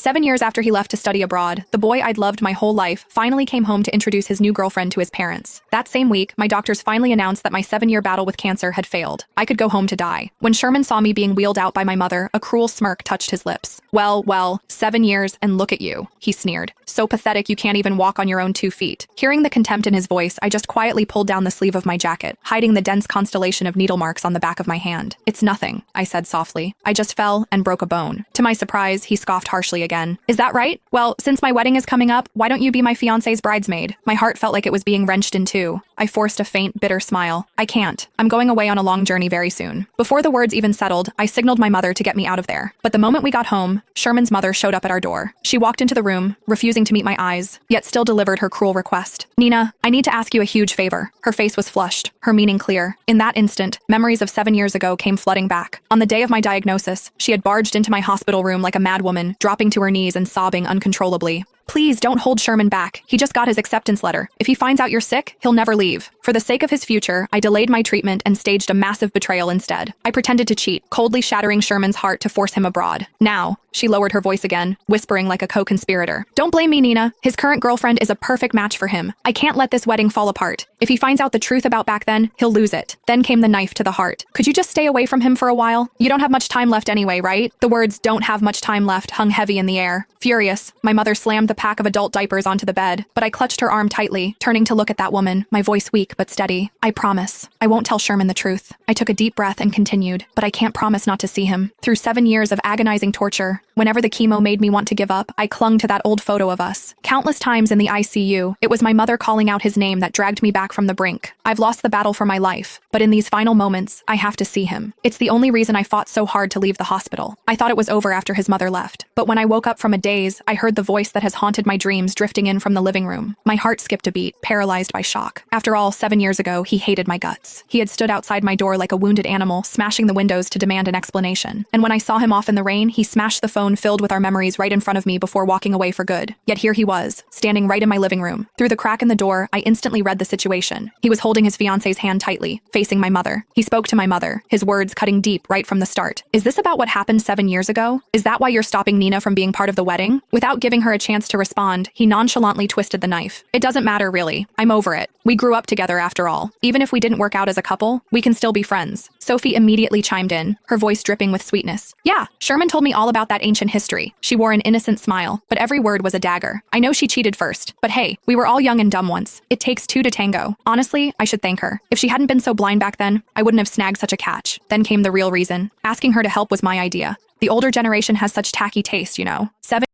7 years after he left to study abroad, the boy I'd loved my whole life finally came home to introduce his new girlfriend to his parents. That same week, my doctors finally announced that my 7-year battle with cancer had failed. I could go home to die. When Sherman saw me being wheeled out by my mother, a cruel smirk touched his lips. Well, 7 years and look at you, he sneered. So pathetic you can't even walk on your own 2 feet. Hearing the contempt in his voice, I just quietly pulled down the sleeve of my jacket, hiding the dense constellation of needle marks on the back of my hand. It's nothing, I said softly. I just fell and broke a bone. To my surprise, he scoffed harshly again. Is that right? Well, since my wedding is coming up, why don't you be my fiancé's bridesmaid? My heart felt like it was being wrenched in two. I forced a faint, bitter smile. I can't. I'm going away on a long journey very soon. Before the words even settled, I signaled my mother to get me out of there. But the moment we got home, Sherman's mother showed up at our door. She walked into the room, refusing to meet my eyes, yet still delivered her cruel request. Nina, I need to ask you a huge favor. Her face was flushed, her meaning clear. In that instant, memories of 7 years ago came flooding back. On the day of my diagnosis, she had barged into my hospital room like a madwoman, dropping to her knees and sobbing uncontrollably. Please don't hold Sherman back. He just got his acceptance letter. If he finds out you're sick, he'll never leave. For the sake of his future, I delayed my treatment and staged a massive betrayal instead. I pretended to cheat, coldly shattering Sherman's heart to force him abroad. Now, she lowered her voice again, whispering like a co-conspirator. Don't blame me, Nina. His current girlfriend is a perfect match for him. I can't let this wedding fall apart. If he finds out the truth about back then, he'll lose it. Then came the knife to the heart. Could you just stay away from him for a while? You don't have much time left anyway, right? The words "don't have much time left" hung heavy in the air. Furious, my mother slammed the pack of adult diapers onto the bed, but I clutched her arm tightly, turning to look at that woman, my voice weak but steady. I promise. I won't tell Sherman the truth. I took a deep breath and continued, but I can't promise not to see him. Through 7 years of agonizing torture, whenever the chemo made me want to give up, I clung to that old photo of us. Countless times in the ICU, it was my mother calling out his name that dragged me back from the brink. I've lost the battle for my life, but in these final moments, I have to see him. It's the only reason I fought so hard to leave the hospital. I thought it was over after his mother left, but when I woke up from a daze, I heard the voice that has haunted my dreams drifting in from the living room. My heart skipped a beat, paralyzed by shock. After all, 7 years ago, he hated my guts. He had stood outside my door like a wounded animal, smashing the windows to demand an explanation. And when I saw him off in the rain, he smashed the phone filled with our memories right in front of me before walking away for good. Yet here he was, standing right in my living room. Through the crack in the door, I instantly read the situation. He was holding his fiancé's hand tightly, facing my mother. He spoke to my mother, his words cutting deep right from the start. Is this about what happened 7 years ago? Is that why you're stopping Nina from being part of the wedding? Without giving her a chance to respond, he nonchalantly twisted the knife. It doesn't matter really. I'm over it. We grew up together after all. Even if we didn't work out as a couple, we can still be friends. Sophie immediately chimed in, her voice dripping with sweetness. Yeah, Sherman told me all about that ancient history. She wore an innocent smile, but every word was a dagger. I know she cheated first, but hey, we were all young and dumb once. It takes two to tango. Honestly, I should thank her. If she hadn't been so blind back then, I wouldn't have snagged such a catch. Then came the real reason. Asking her to help was my idea. The older generation has such tacky taste, you know. 7